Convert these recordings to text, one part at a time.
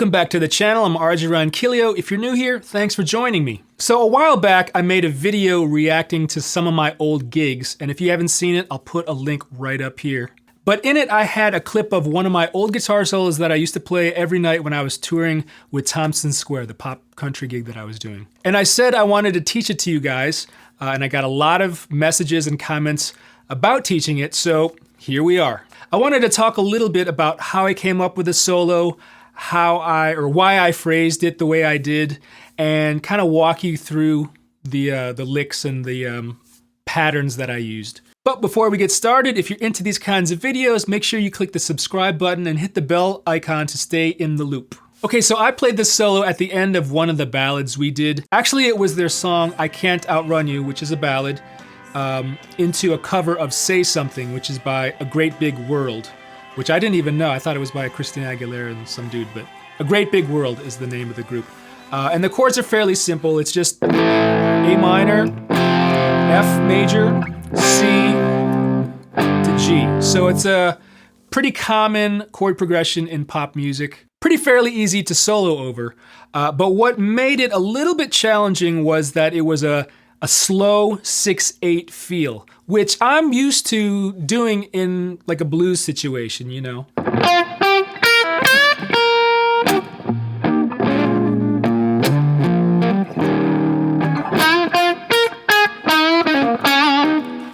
Welcome back to the channel. I'm RJ Ronquillo. If you're new here, thanks for joining me. So a while back, I made a video reacting to some of my old gigs, and if you haven't seen it, I'll put a link right up here. But in it, I had a clip of one of my old guitar solos that I used to play every night when I was touring with Thompson Square, the pop country gig that I was doing. And I said I wanted to teach it to you guys, and I got a lot of messages and comments about teaching it, so here we are. I wanted to talk a little bit about how I came up with the solo, why I phrased it the way I did, and kind of walk you through the licks and the patterns that I used. But before we get started, if you're into these kinds of videos, make sure you click the subscribe button and hit the bell icon to stay in the loop. Okay, so I played this solo at the end of one of the ballads we did. Actually, it was their song, I Can't Outrun You, which is a ballad, into a cover of Say Something, which is by A Great Big World, which I didn't even know. I thought it was by Christina Aguilera and some dude, but A Great Big World is the name of the group. And the chords are fairly simple. It's just A minor, F major, C to G. So it's a pretty common chord progression in pop music. Pretty fairly easy to solo over. But what made it a little bit challenging was that it was a slow 6/8 feel, which I'm used to doing in like a blues situation, you know.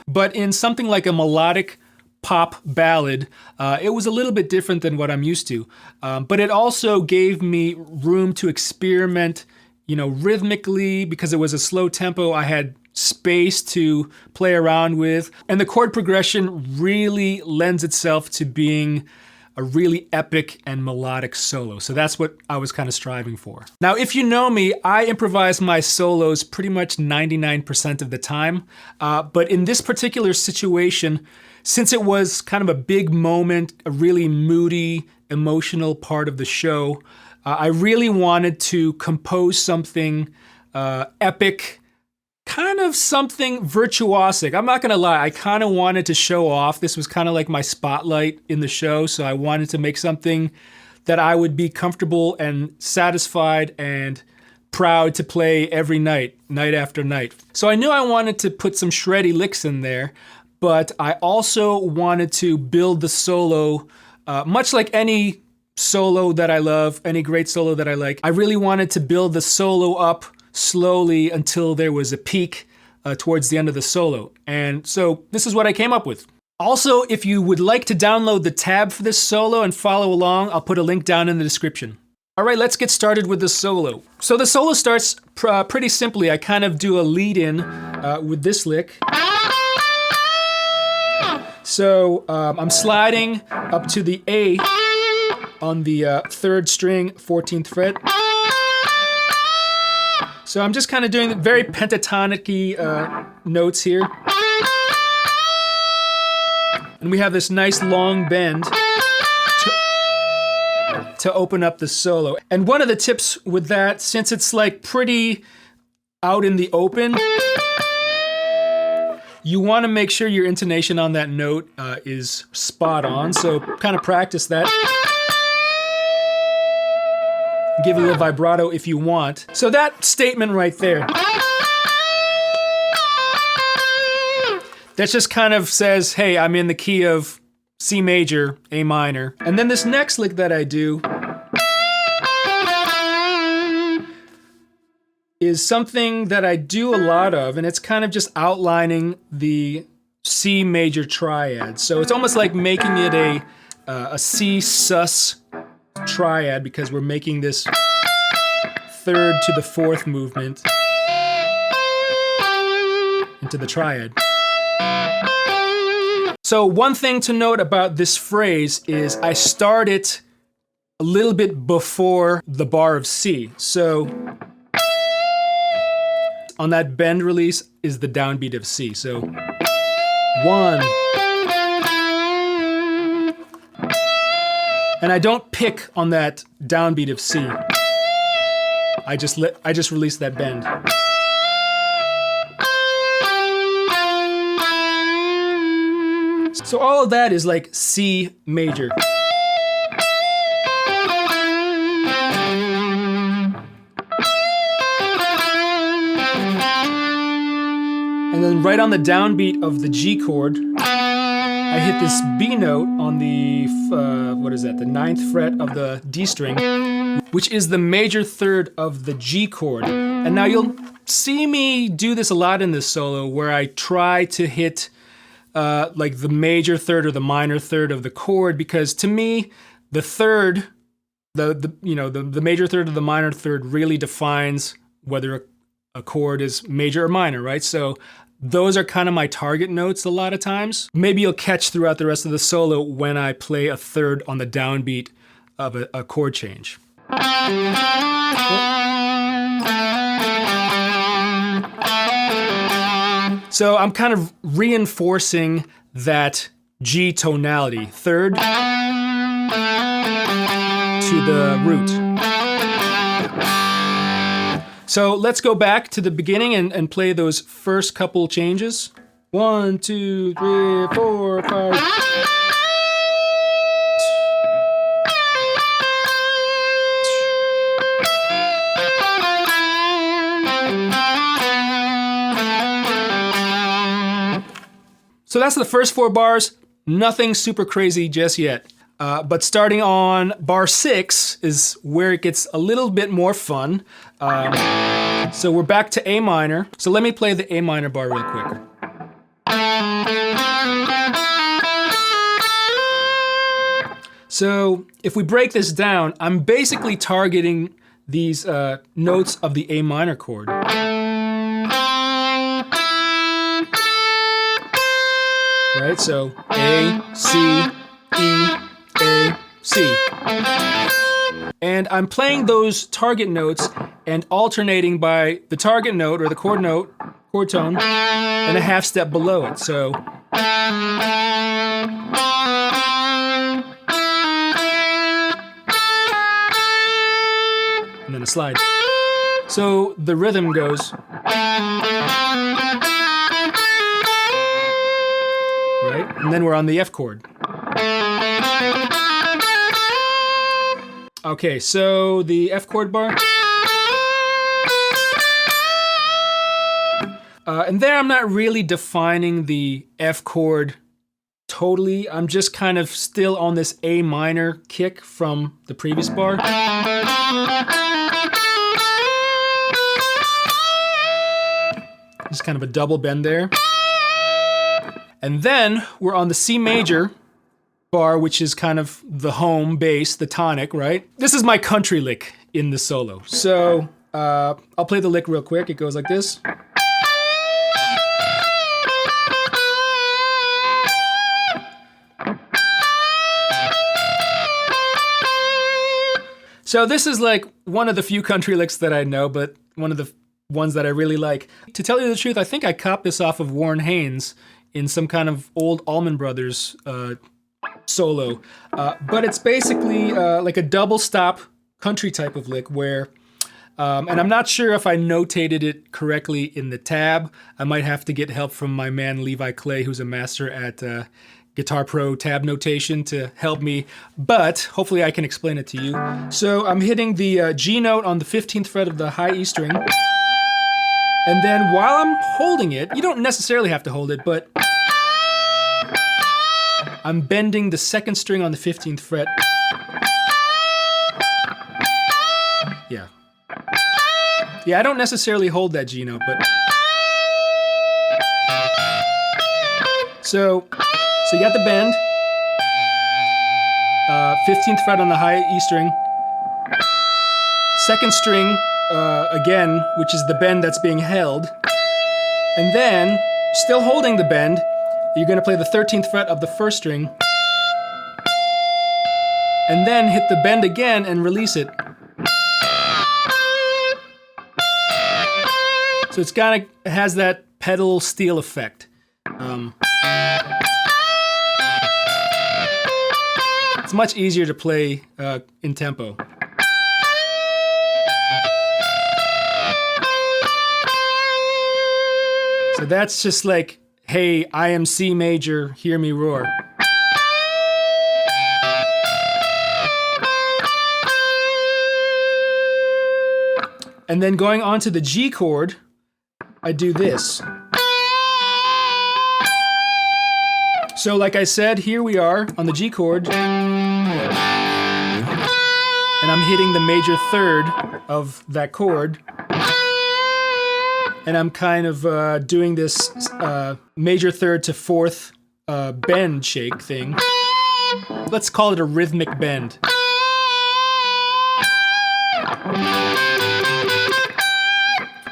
But in something like a melodic pop ballad, it was a little bit different than what I'm used to. But it also gave me room to experiment, you know, rhythmically, because it was a slow tempo. I had space to play around with. And the chord progression really lends itself to being a really epic and melodic solo. So that's what I was kind of striving for. Now, if you know me, I improvise my solos pretty much 99% of the time. But in this particular situation, since it was kind of a big moment, a really moody, emotional part of the show, I really wanted to compose something epic, kind of something virtuosic. I'm not gonna lie, I kind of wanted to show off. This was kind of like my spotlight in the show, so I wanted to make something that I would be comfortable and satisfied and proud to play every night, night after night. So I knew I wanted to put some shreddy licks in there, but I also wanted to build the solo, much like any solo that I love, any great solo that I like. I really wanted to build the solo up slowly until there was a peak towards the end of the solo. And so this is what I came up with. Also, if you would like to download the tab for this solo and follow along, I'll put a link down in the description. All right, let's get started with the solo. So the solo starts pretty simply. I kind of do a lead in with this lick. So I'm sliding up to the A on the 3rd string, 14th fret. So I'm just kind of doing very pentatonic-y notes here. And we have this nice long bend to open up the solo. And one of the tips with that, since it's like pretty out in the open, you want to make sure your intonation on that note is spot on. So kind of practice that. Give it a little vibrato if you want. So that statement right there, that just kind of says, hey, I'm in the key of C major, A minor. And then this next lick that I do is something that I do a lot of, and it's kind of just outlining the C major triad. So it's almost like making it a C sus triad, because we're making this 3rd to the 4th movement into the triad. So one thing to note about this phrase is I start it a little bit before the bar of C. So on that bend release is the downbeat of C. So 1. And I don't pick on that downbeat of C. I just release that bend. So all of that is like C major. And then right on the downbeat of the G chord, I hit this B note on the, what is that, the 9th fret of the D string, which is the major third of the G chord. And now you'll see me do this a lot in this solo, where I try to hit like the major third or the minor third of the chord, because to me, the third, the major third or the minor third really defines whether a chord is major or minor, right? So those are kind of my target notes a lot of times. Maybe you'll catch throughout the rest of the solo when I play a third on the downbeat of a chord change. So I'm kind of reinforcing that G tonality, third to the root. So let's go back to the beginning and play those first couple changes. 1, 2, 3, 4, 5. So that's the first 4 bars, nothing super crazy just yet. But starting on bar 6 is where it gets a little bit more fun. So we're back to A minor. So let me play the A minor bar real quick. So if we break this down, I'm basically targeting these notes of the A minor chord. Right, so A, C, E, A, C. And I'm playing those target notes and alternating by the target note or the chord note, chord tone, and a half step below it. So and then a slide. So the rhythm goes. Right? And then we're on the F chord. Okay, so the F chord bar. And there I'm not really defining the F chord totally. I'm just kind of still on this A minor kick from the previous bar. Just kind of a double bend there. And then we're on the C major bar, which is kind of the home base, the tonic, right? This is my country lick in the solo. So I'll play the lick real quick. It goes like this. So this is like one of the few country licks that I know, but one of the ones that I really like. To tell you the truth, I think I copped this off of Warren Haynes in some kind of old Allman Brothers solo. But it's basically like a double stop country type of lick where, and I'm not sure if I notated it correctly in the tab. I might have to get help from my man Levi Clay, who's a master at Guitar Pro tab notation, to help me, but hopefully I can explain it to you. So I'm hitting the G note on the 15th fret of the high E string. And then while I'm holding it, you don't necessarily have to hold it, but I'm bending the 2nd string on the 15th fret. Yeah. Yeah, I don't necessarily hold that G note, but... So you got the bend. 15th fret on the high E string. 2nd string, again, which is the bend that's being held. And then, still holding the bend, you're going to play the 13th fret of the 1st string. And then hit the bend again and release it. So it's it has that pedal steel effect. It's much easier to play in tempo. So that's just like, hey, I am C major, hear me roar. And then going on to the G chord, I do this. So like I said, here we are on the G chord, and I'm hitting the major third of that chord, and I'm kind of doing this major third to fourth bend shake thing. Let's call it a rhythmic bend.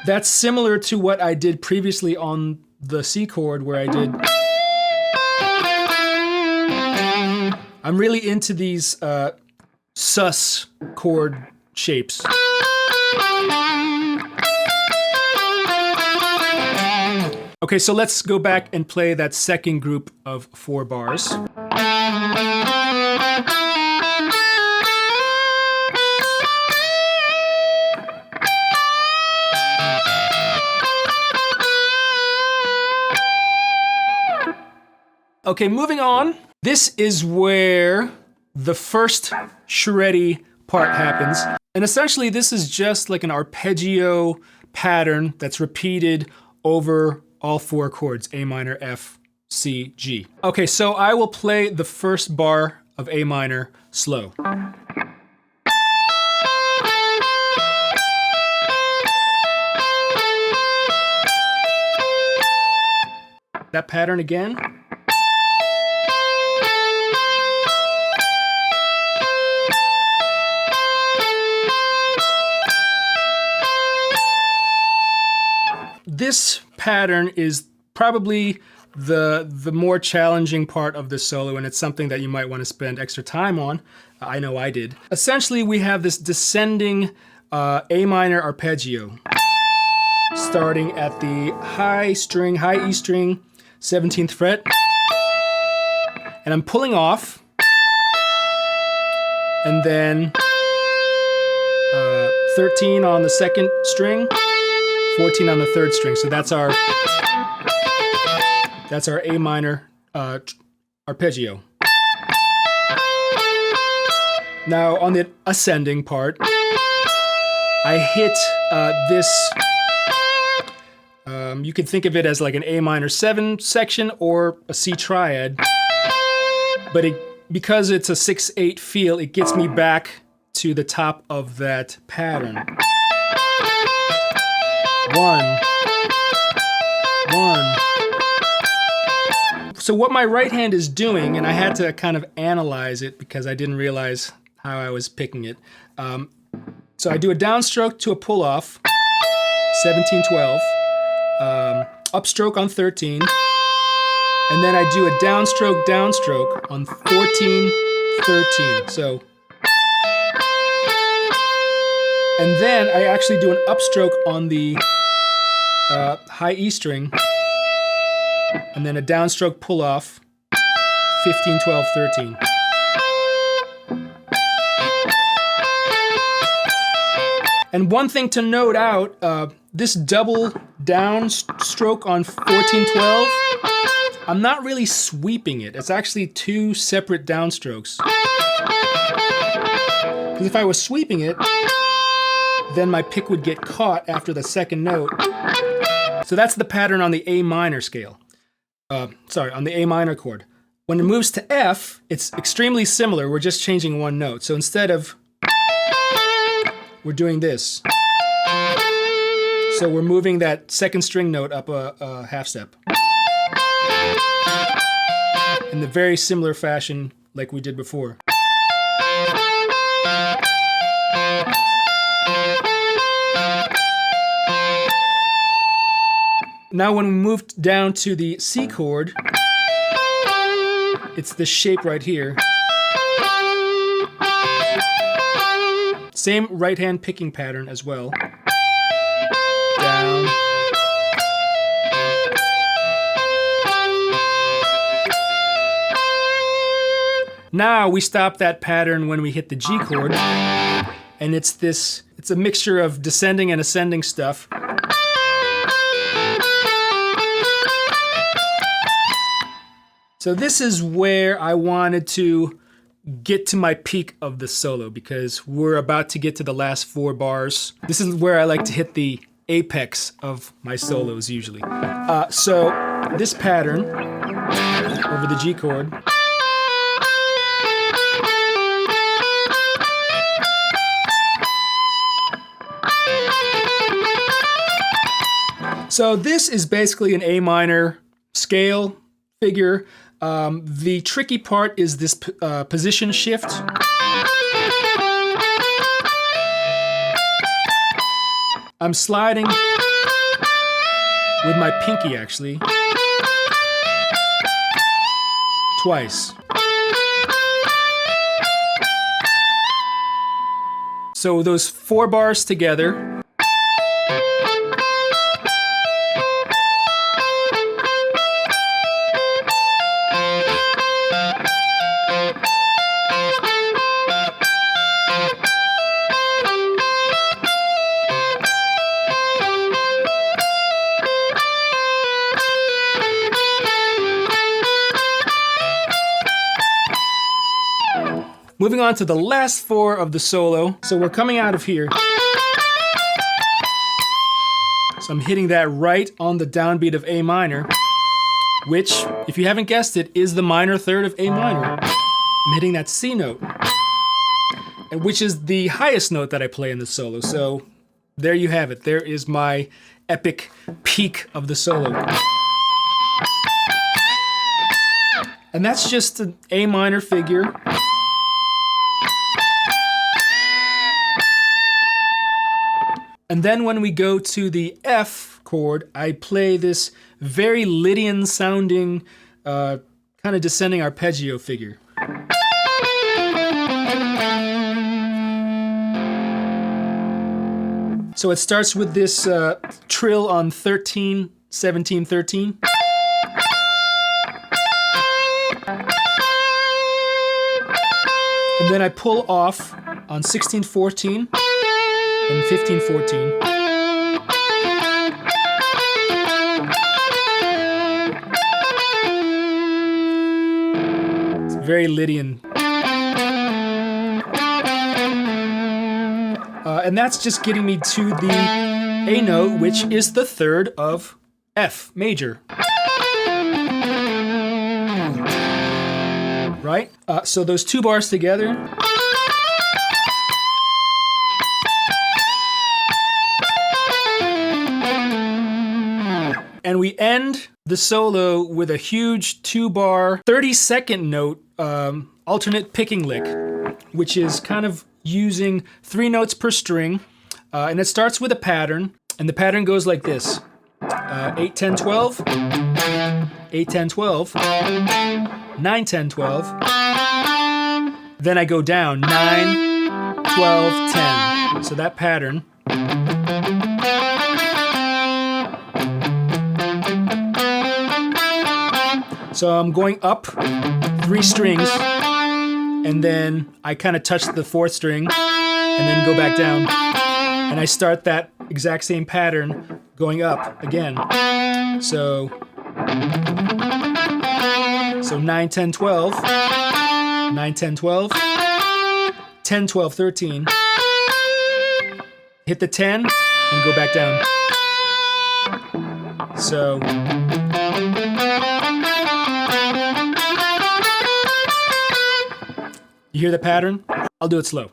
That's similar to what I did previously on the C chord, where I did... I'm really into these sus chord shapes. Okay, so let's go back and play that second group of 4 bars. Okay, moving on. This is where the first shreddy part happens. And essentially this is just like an arpeggio pattern that's repeated over all 4 chords, A minor, F, C, G. Okay, so I will play the first bar of A minor slow. That pattern again. This pattern is probably the more challenging part of this solo, and it's something that you might want to spend extra time on. I know I did. Essentially, we have this descending A minor arpeggio, starting at the high E string, 17th fret, and I'm pulling off, and then 13 on the second string, 14 on the third string. So that's our A minor arpeggio. Now on the ascending part, I hit this, you could think of it as like an A minor 7 section or a C triad, but because it's a 6/8 feel, it gets me back to the top of that pattern. 1, 1. So what my right hand is doing, and I had to kind of analyze it because I didn't realize how I was picking it. So I do a downstroke to a pull-off, 17/12, upstroke on 13, and then I do a downstroke on 14/13. So, and then I actually do an upstroke on the high E string, and then a downstroke pull off, 15/12/13. And one thing to note out, this double downstroke on 14/12, I'm not really sweeping it. It's actually 2 separate downstrokes. Because if I was sweeping it, then my pick would get caught after the second note. So that's the pattern on the A minor scale. On the A minor chord. When it moves to F, it's extremely similar. We're just changing one note. So instead of, we're doing this. So we're moving that second string note up a half step. In the very similar fashion like we did before. Now when we moved down to the C chord, it's this shape right here. Same right hand picking pattern as well. Down. Now we stop that pattern when we hit the G chord, and it's a mixture of descending and ascending stuff. So this is where I wanted to get to my peak of the solo, because we're about to get to the last 4 bars. This is where I like to hit the apex of my solos usually. So this pattern, we're over the G chord. So this is basically an A minor scale figure. The tricky part is this position shift. I'm sliding with my pinky actually twice. So those 4 bars together. Moving on to the last 4 of the solo. So we're coming out of here. So I'm hitting that right on the downbeat of A minor, which, if you haven't guessed it, is the minor third of A minor. I'm hitting that C note, and which is the highest note that I play in the solo. So there you have it. There is my epic peak of the solo. And that's just an A minor figure. And then when we go to the F chord, I play this very Lydian sounding, kind of descending arpeggio figure. So it starts with this trill on 13, 17, 13. And then I pull off on 16, 14. And 15, 14. It's very Lydian. And that's just getting me to the A note, which is the third of F major. Right? So those 2 bars together. And we end the solo with a huge 2-bar, 30-second note alternate picking lick, which is kind of using 3 notes per string. And it starts with a pattern, and the pattern goes like this. 8, 10, 12, 8, 10, 12, 9, 10, 12. Then I go down, 9, 12, 10. So that pattern. So I'm going up 3 strings, and then I kind of touch the 4th string, and then go back down. And I start that exact same pattern going up again. So 9, 10, 12, 9, 10, 12, 10, 12, 13. Hit the 10 and go back down. So you hear the pattern? I'll do it slow.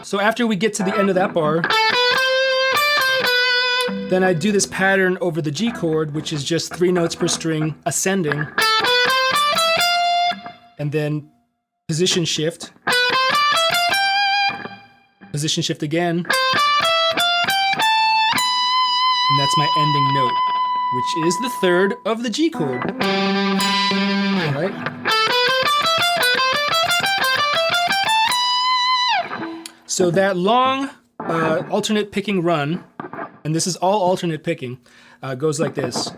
So after we get to the end of that bar, then I do this pattern over the G chord, which is just 3 notes per string ascending, and then position shift again, and that's my ending note, which is the third of the G chord. All right? So that long alternate picking run, and this is all alternate picking, goes like this.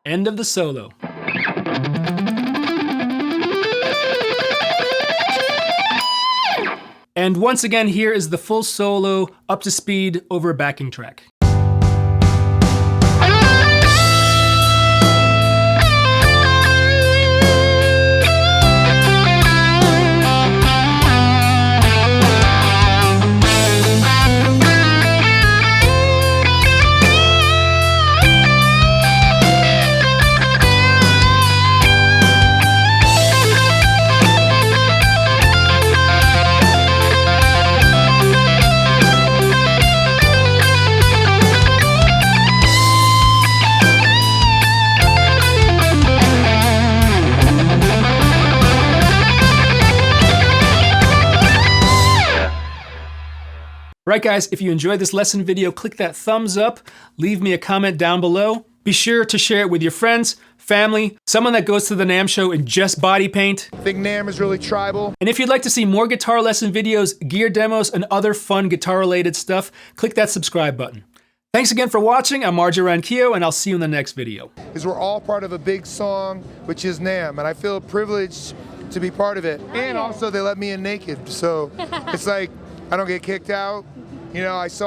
End of the solo. And once again, here is the full solo up to speed over a backing track. Right guys, if you enjoyed this lesson video, click that thumbs up, leave me a comment down below. Be sure to share it with your friends, family, someone that goes to the NAMM show in just body paint. I think NAMM is really tribal. And if you'd like to see more guitar lesson videos, gear demos, and other fun guitar related stuff, click that subscribe button. Thanks again for watching. I'm Ronquillo, and I'll see you in the next video. Because we're all part of a big song, which is NAMM, and I feel privileged to be part of it. And also they let me in naked, so it's like I don't get kicked out. You know, I saw